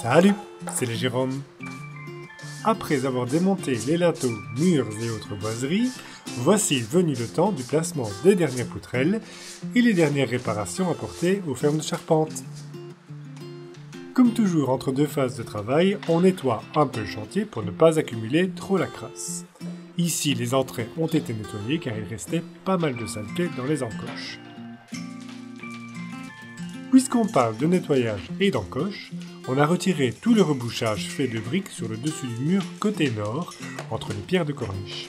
Salut, c'est les Jérôme. Après avoir démonté les linteaux, murs et autres boiseries, voici venu le temps du placement des dernières poutrelles et les dernières réparations apportées aux fermes de charpente. Comme toujours entre deux phases de travail, on nettoie un peu le chantier pour ne pas accumuler trop la crasse. Ici, les entrées ont été nettoyées car il restait pas mal de saleté dans les encoches. Puisqu'on parle de nettoyage et d'encoches, on a retiré tout le rebouchage fait de briques sur le dessus du mur côté nord, entre les pierres de corniche.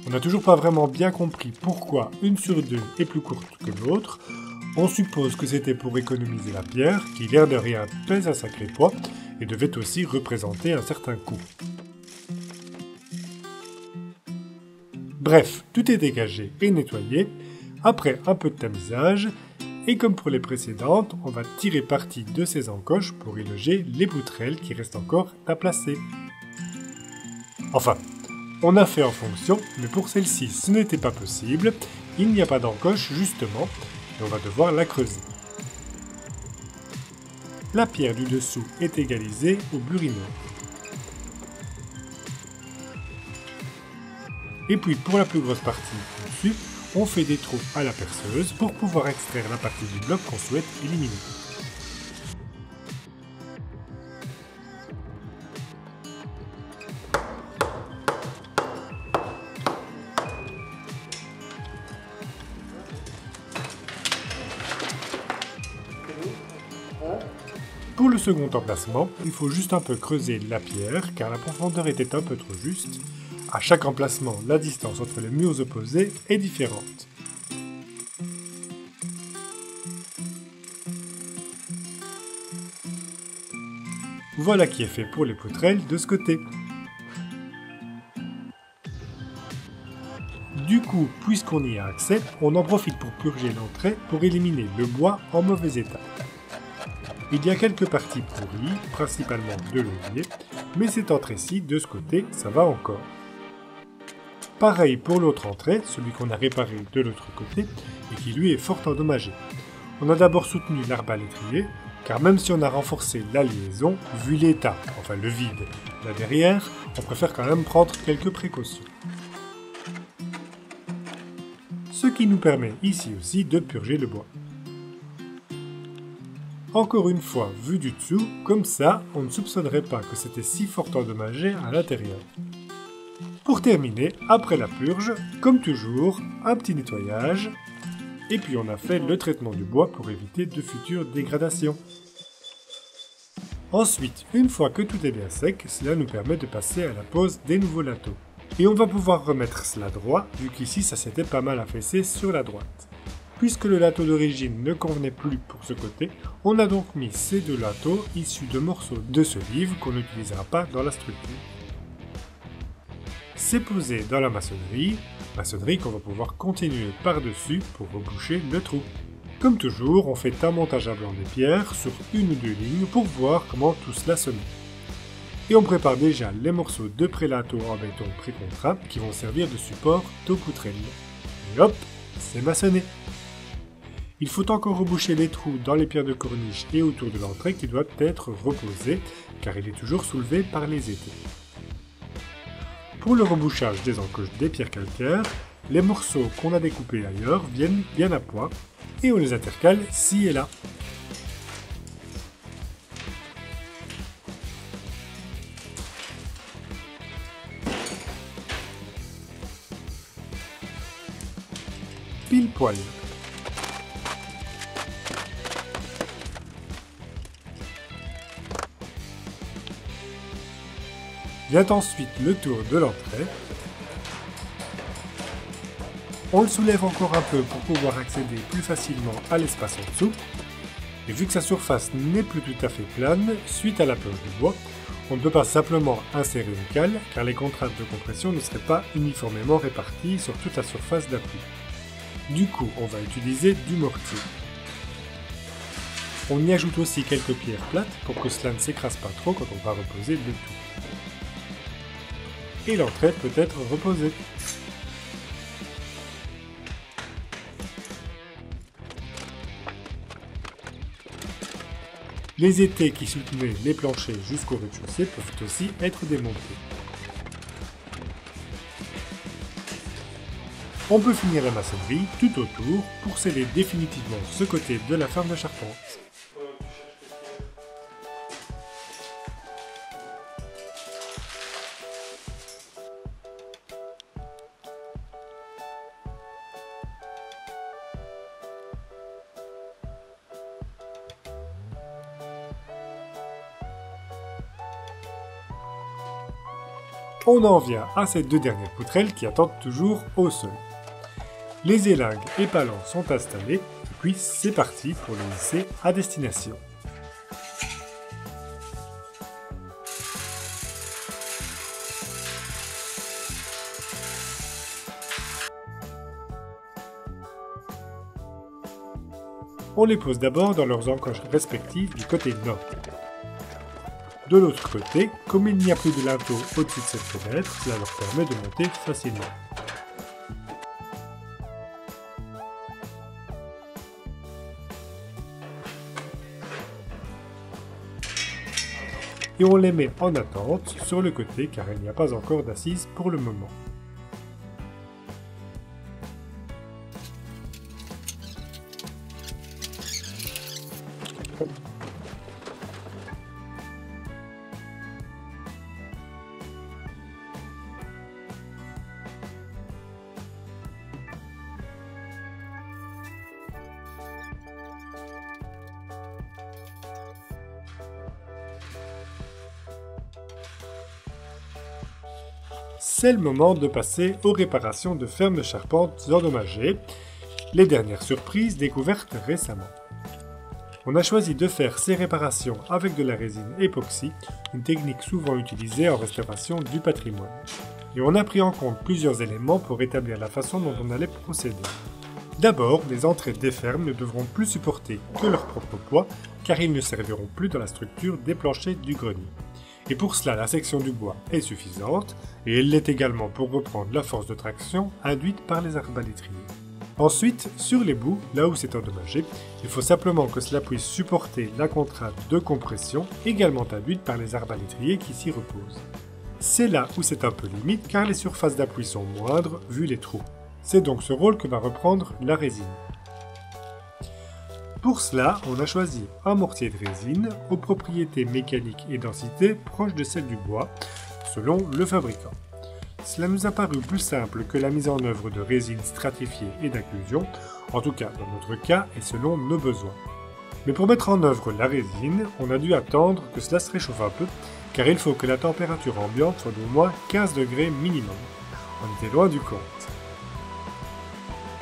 On n'a toujours pas vraiment bien compris pourquoi une sur deux est plus courte que l'autre. On suppose que c'était pour économiser la pierre, qui l'air de rien pèse un sacré poids, et devait aussi représenter un certain coût. Bref, tout est dégagé et nettoyé, après un peu de tamisage, et comme pour les précédentes, on va tirer parti de ces encoches pour y loger les poutrelles qui restent encore à placer. Enfin, on a fait en fonction, mais pour celle-ci ce n'était pas possible, il n'y a pas d'encoche justement, et on va devoir la creuser. La pierre du dessous est égalisée au burineur. Et puis pour la plus grosse partie du dessus, on fait des trous à la perceuse pour pouvoir extraire la partie du bloc qu'on souhaite éliminer. Pour le second emplacement, il faut juste un peu creuser la pierre car la profondeur était un peu trop juste. À chaque emplacement, la distance entre les murs opposés est différente. Voilà qui est fait pour les poutrelles de ce côté. Du coup, puisqu'on y a accès, on en profite pour purger l'entrée pour éliminer le bois en mauvais état. Il y a quelques parties pourries, principalement de levier, mais cette entrée-ci, de ce côté, ça va encore. Pareil pour l'autre entrée, celui qu'on a réparé de l'autre côté, et qui lui est fort endommagé. On a d'abord soutenu l'arbalétrier, car même si on a renforcé la liaison, vu l'état, enfin le vide, là derrière, on préfère quand même prendre quelques précautions. Ce qui nous permet ici aussi de purger le bois. Encore une fois, vu du dessous, comme ça, on ne soupçonnerait pas que c'était si fort endommagé à l'intérieur. Pour terminer, après la purge, comme toujours, un petit nettoyage, et puis on a fait le traitement du bois pour éviter de futures dégradations. Ensuite, une fois que tout est bien sec, cela nous permet de passer à la pose des nouveaux linteaux. Et on va pouvoir remettre cela droit, vu qu'ici ça s'était pas mal affaissé sur la droite. Puisque le linteau d'origine ne convenait plus pour ce côté, on a donc mis ces deux linteaux issus de morceaux de ce livre qu'on n'utilisera pas dans la structure. C'est posé dans la maçonnerie qu'on va pouvoir continuer par-dessus pour reboucher le trou. Comme toujours, on fait un montage à blanc des pierres sur une ou deux lignes pour voir comment tout cela se met. Et on prépare déjà les morceaux de prélinteau en béton pré-contraint qui vont servir de support aux poutrelles. Et hop, c'est maçonné. Il faut encore reboucher les trous dans les pierres de corniche et autour de l'entrée qui doivent être reposés car il est toujours soulevé par les étais. Pour le rebouchage des encoches des pierres calcaires, les morceaux qu'on a découpés ailleurs viennent bien à point et on les intercale ci et là. Pile poil. Vient ensuite le tour de l'entrée. On le soulève encore un peu pour pouvoir accéder plus facilement à l'espace en dessous. Et vu que sa surface n'est plus tout à fait plane, suite à la purge du bois, on ne peut pas simplement insérer une cale car les contraintes de compression ne seraient pas uniformément réparties sur toute la surface d'appui. Du coup, on va utiliser du mortier. On y ajoute aussi quelques pierres plates pour que cela ne s'écrase pas trop quand on va reposer le tout. Et l'entrée peut être reposée. Les étais qui soutenaient les planchers jusqu'au rez-de-chaussée peuvent aussi être démontés. On peut finir la maçonnerie tout autour pour sceller définitivement ce côté de la ferme de charpente. On en vient à ces deux dernières poutrelles qui attendent toujours au sol. Les élingues et palans sont installés, et puis c'est parti pour les hisser à destination. On les pose d'abord dans leurs encoches respectives du côté nord. De l'autre côté, comme il n'y a plus de linteau au-dessus de cette fenêtre, cela leur permet de monter facilement. Et on les met en attente sur le côté car il n'y a pas encore d'assises pour le moment. C'est le moment de passer aux réparations de fermes de charpentes endommagées, les dernières surprises découvertes récemment. On a choisi de faire ces réparations avec de la résine époxy, une technique souvent utilisée en restauration du patrimoine. Et on a pris en compte plusieurs éléments pour établir la façon dont on allait procéder. D'abord, les entrées des fermes ne devront plus supporter que leur propre poids, car ils ne serviront plus dans la structure des planchers du grenier. Et pour cela, la section du bois est suffisante, et elle l'est également pour reprendre la force de traction induite par les arbalétriers. Ensuite, sur les bouts, là où c'est endommagé, il faut simplement que cela puisse supporter la contrainte de compression également induite par les arbalétriers qui s'y reposent. C'est là où c'est un peu limite car les surfaces d'appui sont moindres vu les trous. C'est donc ce rôle que va reprendre la résine. Pour cela, on a choisi un mortier de résine aux propriétés mécaniques et densité proches de celles du bois, selon le fabricant. Cela nous a paru plus simple que la mise en œuvre de résine stratifiée et d'inclusion, en tout cas dans notre cas et selon nos besoins. Mais pour mettre en œuvre la résine, on a dû attendre que cela se réchauffe un peu, car il faut que la température ambiante soit d'au moins 15 degrés minimum. On était loin du compte.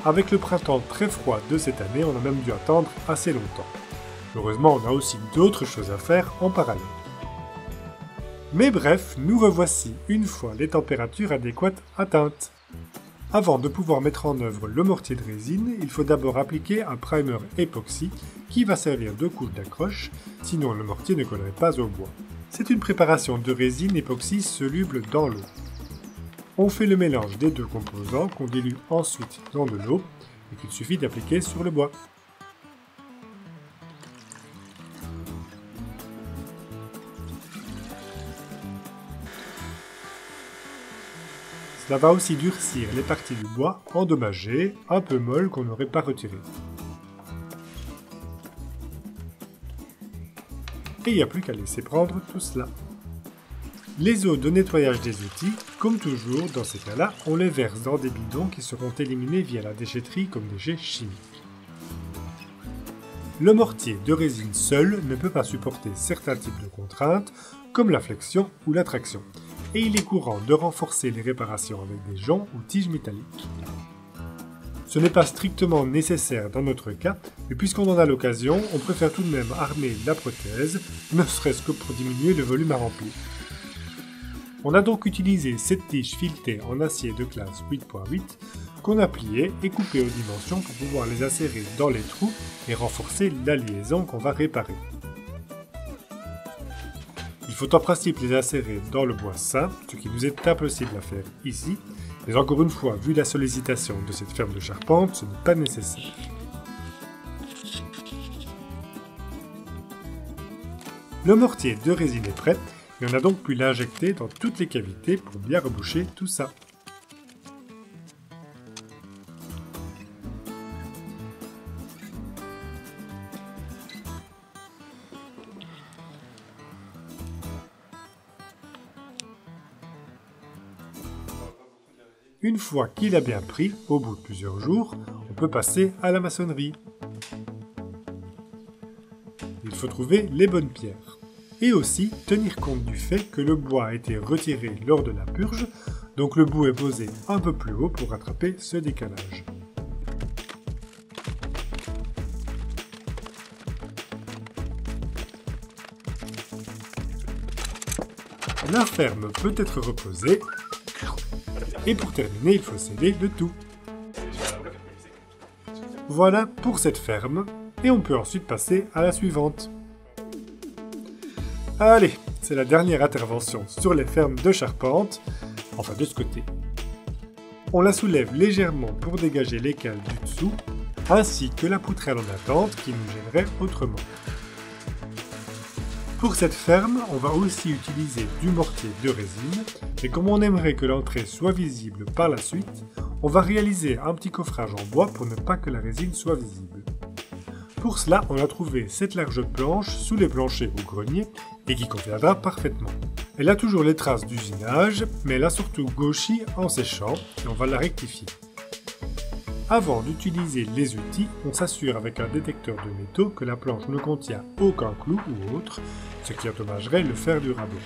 Avec le printemps très froid de cette année, on a même dû attendre assez longtemps. Heureusement, on a aussi d'autres choses à faire en parallèle. Mais bref, nous revoici une fois les températures adéquates atteintes. Avant de pouvoir mettre en œuvre le mortier de résine, il faut d'abord appliquer un primer époxy qui va servir de couche d'accroche, sinon le mortier ne collerait pas au bois. C'est une préparation de résine époxy soluble dans l'eau. On fait le mélange des deux composants qu'on dilue ensuite dans de l'eau et qu'il suffit d'appliquer sur le bois. Cela va aussi durcir les parties du bois endommagées, un peu molles qu'on n'aurait pas retirées. Et il n'y a plus qu'à laisser prendre tout cela. Les eaux de nettoyage des outils, comme toujours dans ces cas-là, on les verse dans des bidons qui seront éliminés via la déchetterie comme déchets chimiques. Le mortier de résine seul ne peut pas supporter certains types de contraintes, comme la flexion ou la traction, et il est courant de renforcer les réparations avec des joncs ou tiges métalliques. Ce n'est pas strictement nécessaire dans notre cas, mais puisqu'on en a l'occasion, on préfère tout de même armer la prothèse, ne serait-ce que pour diminuer le volume à remplir. On a donc utilisé cette tige filetée en acier de classe 8.8 qu'on a pliée et coupée aux dimensions pour pouvoir les insérer dans les trous et renforcer la liaison qu'on va réparer. Il faut en principe les insérer dans le bois sain, ce qui nous est impossible à faire ici, mais encore une fois, vu la sollicitation de cette ferme de charpente, ce n'est pas nécessaire. Le mortier de résine est prêt et on a donc pu l'injecter dans toutes les cavités pour bien reboucher tout ça. Une fois qu'il a bien pris, au bout de plusieurs jours, on peut passer à la maçonnerie. Il faut trouver les bonnes pierres. Et aussi tenir compte du fait que le bois a été retiré lors de la purge, donc le bout est posé un peu plus haut pour rattraper ce décalage. La ferme peut être reposée. Et pour terminer, il faut sceller le tout. Voilà pour cette ferme, et on peut ensuite passer à la suivante. Allez, c'est la dernière intervention sur les fermes de charpente, enfin de ce côté. On la soulève légèrement pour dégager les cales du dessous, ainsi que la poutrelle en attente qui nous gênerait autrement. Pour cette ferme, on va aussi utiliser du mortier de résine, et comme on aimerait que l'entrée soit visible par la suite, on va réaliser un petit coffrage en bois pour ne pas que la résine soit visible. Pour cela, on a trouvé cette large planche sous les planchers au grenier, et qui conviendra parfaitement. Elle a toujours les traces d'usinage, mais elle a surtout gauchi en séchant, et on va la rectifier. Avant d'utiliser les outils, on s'assure avec un détecteur de métaux que la planche ne contient aucun clou ou autre, ce qui endommagerait le fer du rabot.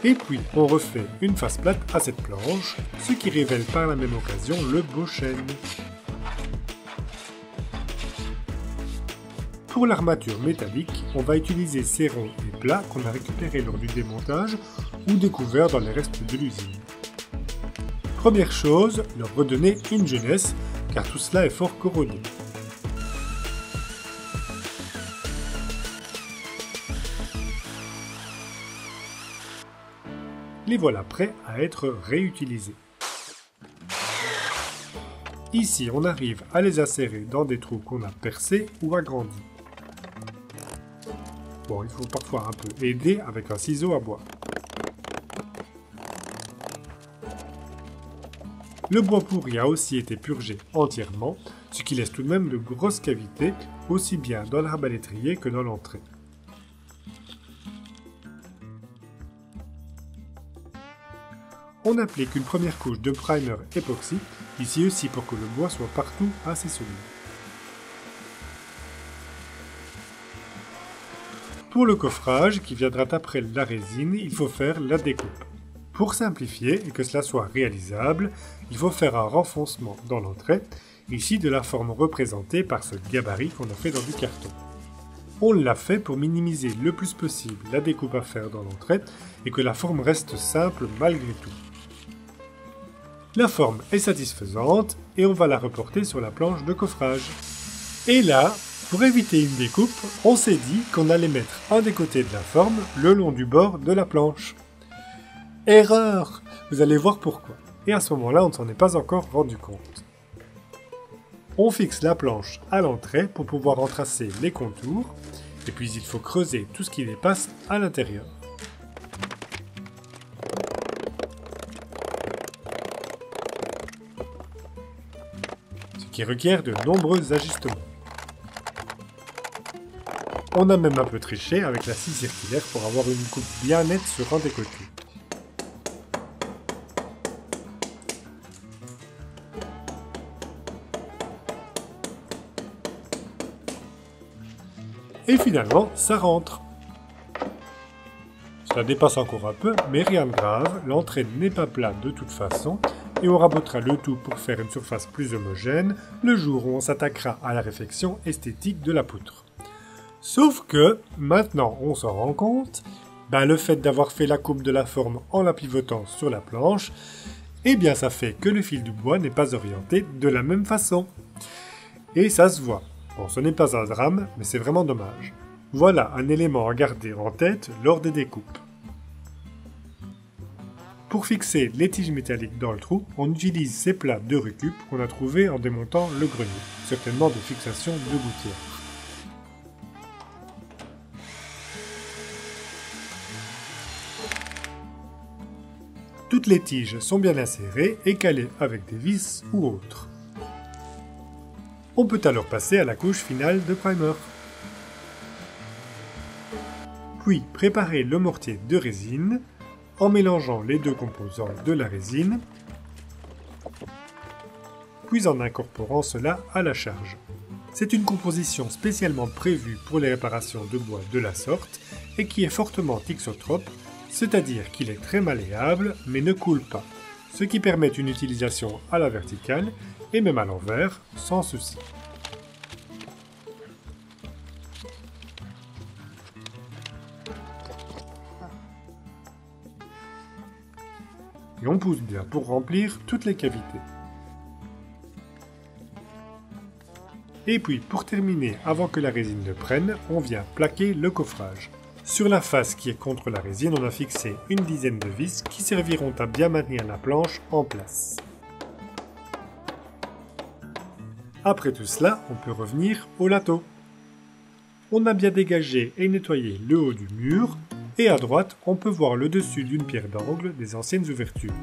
Et puis, on refait une face plate à cette planche, ce qui révèle par la même occasion le beau chêne. Pour l'armature métallique, on va utiliser ces ronds et plats qu'on a récupérés lors du démontage ou découverts dans les restes de l'usine. Première chose, leur redonner une jeunesse, car tout cela est fort corrodé. Les voilà prêts à être réutilisés. Ici, on arrive à les insérer dans des trous qu'on a percés ou agrandis. Bon, il faut parfois un peu aider avec un ciseau à bois. Le bois pourri a aussi été purgé entièrement, ce qui laisse tout de même de grosses cavités, aussi bien dans l'arbalétrier que dans l'entrée. On applique une première couche de primer époxy, ici aussi pour que le bois soit partout assez solide. Pour le coffrage, qui viendra après la résine, il faut faire la découpe. Pour simplifier et que cela soit réalisable, il faut faire un renfoncement dans l'entrée, ici de la forme représentée par ce gabarit qu'on a fait dans du carton. On l'a fait pour minimiser le plus possible la découpe à faire dans l'entrée et que la forme reste simple malgré tout. La forme est satisfaisante et on va la reporter sur la planche de coffrage. Et là, pour éviter une découpe, on s'est dit qu'on allait mettre un des côtés de la forme le long du bord de la planche. Erreur! Vous allez voir pourquoi. Et à ce moment-là, on ne s'en est pas encore rendu compte. On fixe la planche à l'entrée pour pouvoir en tracer les contours, et puis il faut creuser tout ce qui dépasse à l'intérieur. Ce qui requiert de nombreux ajustements. On a même un peu triché avec la scie circulaire pour avoir une coupe bien nette sur un des côtés. Et finalement, ça rentre. Cela dépasse encore un peu, mais rien de grave, l'entrée n'est pas plate de toute façon, et on rabotera le tout pour faire une surface plus homogène, le jour où on s'attaquera à la réflexion esthétique de la poutre. Sauf que, maintenant on s'en rend compte, le fait d'avoir fait la coupe de la forme en la pivotant sur la planche, eh bien ça fait que le fil du bois n'est pas orienté de la même façon. Et ça se voit. Bon, ce n'est pas un drame, mais c'est vraiment dommage. Voilà un élément à garder en tête lors des découpes. Pour fixer les tiges métalliques dans le trou, on utilise ces plats de récup qu'on a trouvés en démontant le grenier, certainement de fixation de gouttière. Toutes les tiges sont bien insérées et calées avec des vis ou autres. On peut alors passer à la couche finale de primer. Puis préparer le mortier de résine en mélangeant les deux composants de la résine, puis en incorporant cela à la charge. C'est une composition spécialement prévue pour les réparations de bois de la sorte et qui est fortement thixotrope, c'est-à-dire qu'il est très malléable mais ne coule pas, ce qui permet une utilisation à la verticale et même à l'envers sans souci. Et on pousse bien pour remplir toutes les cavités. Et puis, pour terminer, avant que la résine ne prenne, on vient plaquer le coffrage. Sur la face qui est contre la résine, on a fixé une dizaine de vis qui serviront à bien maintenir la planche en place. Après tout cela, on peut revenir au lateau. On a bien dégagé et nettoyé le haut du mur, et à droite, on peut voir le dessus d'une pierre d'angle des anciennes ouvertures.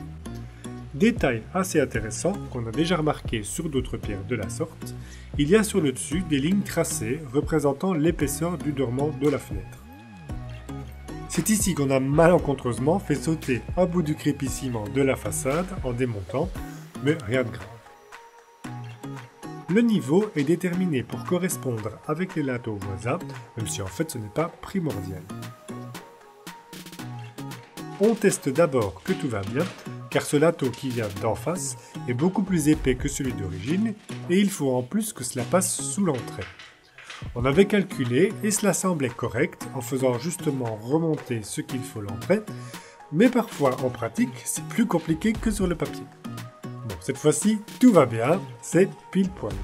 Détail assez intéressant qu'on a déjà remarqué sur d'autres pierres de la sorte, il y a sur le dessus des lignes tracées représentant l'épaisseur du dormant de la fenêtre. C'est ici qu'on a malencontreusement fait sauter un bout du crépissiment de la façade en démontant, mais rien de grave. Le niveau est déterminé pour correspondre avec les linteaux voisins, même si en fait ce n'est pas primordial. On teste d'abord que tout va bien, car ce lateau qui vient d'en face est beaucoup plus épais que celui d'origine, et il faut en plus que cela passe sous l'entrée. On avait calculé, et cela semblait correct, en faisant justement remonter ce qu'il faut l'entrée, mais parfois en pratique, c'est plus compliqué que sur le papier. Bon, cette fois-ci, tout va bien, c'est pile poil.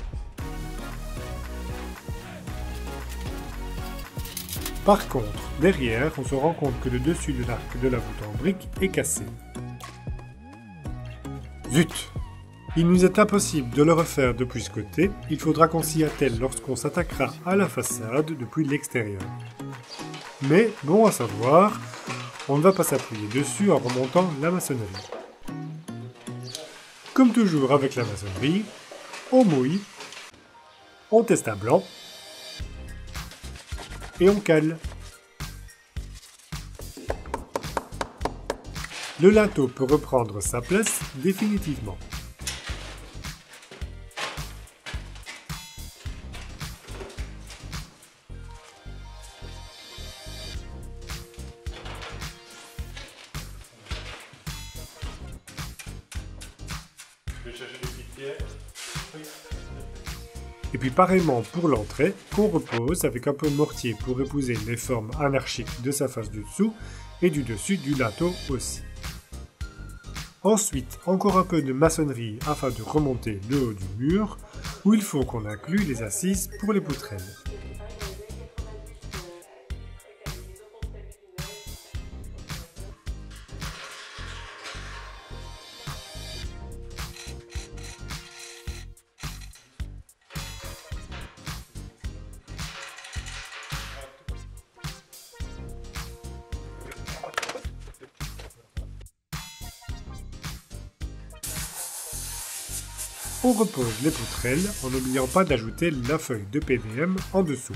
Par contre, derrière, on se rend compte que le dessus de l'arc de la voûte en brique est cassé. Zut! Il nous est impossible de le refaire depuis ce côté, il faudra qu'on s'y attelle lorsqu'on s'attaquera à la façade depuis l'extérieur. Mais, bon à savoir, on ne va pas s'appuyer dessus en remontant la maçonnerie. Comme toujours avec la maçonnerie, on mouille, on teste un blanc, et on cale. Le linteau peut reprendre sa place définitivement. Et puis pareillement pour l'entrée, qu'on repose avec un peu de mortier pour épouser les formes anarchiques de sa face du dessous et du dessus du linteau aussi. Ensuite, encore un peu de maçonnerie afin de remonter le haut du mur, où il faut qu'on inclue les assises pour les poutrelles. On repose les poutrelles en n'oubliant pas d'ajouter la feuille de PDM en dessous.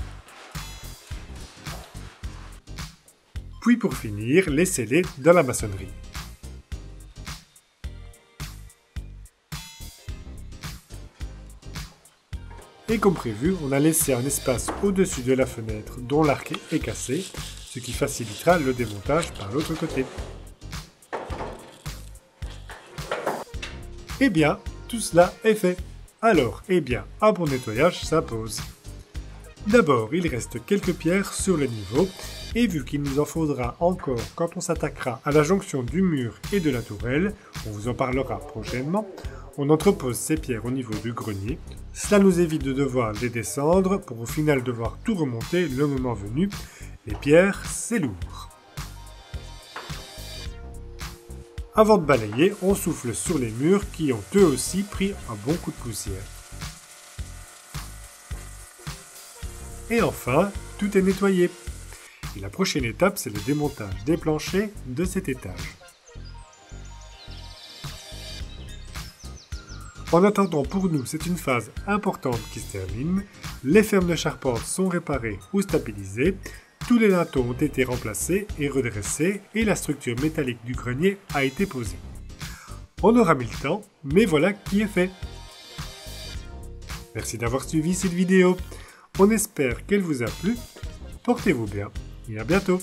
Puis pour finir, les sceller dans la maçonnerie. Et comme prévu, on a laissé un espace au-dessus de la fenêtre dont l'arc est cassé, ce qui facilitera le démontage par l'autre côté. Eh bien, tout cela est fait. Alors, un bon nettoyage s'impose. D'abord, il reste quelques pierres sur le niveau, et vu qu'il nous en faudra encore quand on s'attaquera à la jonction du mur et de la tourelle, on vous en parlera prochainement, on entrepose ces pierres au niveau du grenier. Cela nous évite de devoir les descendre pour au final devoir tout remonter le moment venu. Les pierres, c'est lourd. Avant de balayer, on souffle sur les murs qui ont eux aussi pris un bon coup de poussière. Et enfin, tout est nettoyé. Et la prochaine étape, c'est le démontage des planchers de cet étage. En attendant, pour nous, c'est une phase importante qui se termine. Les fermes de charpente sont réparées ou stabilisées. Tous les linteaux ont été remplacés et redressés et la structure métallique du grenier a été posée. On aura mis le temps, mais voilà qui est fait. Merci d'avoir suivi cette vidéo. On espère qu'elle vous a plu. Portez-vous bien et à bientôt.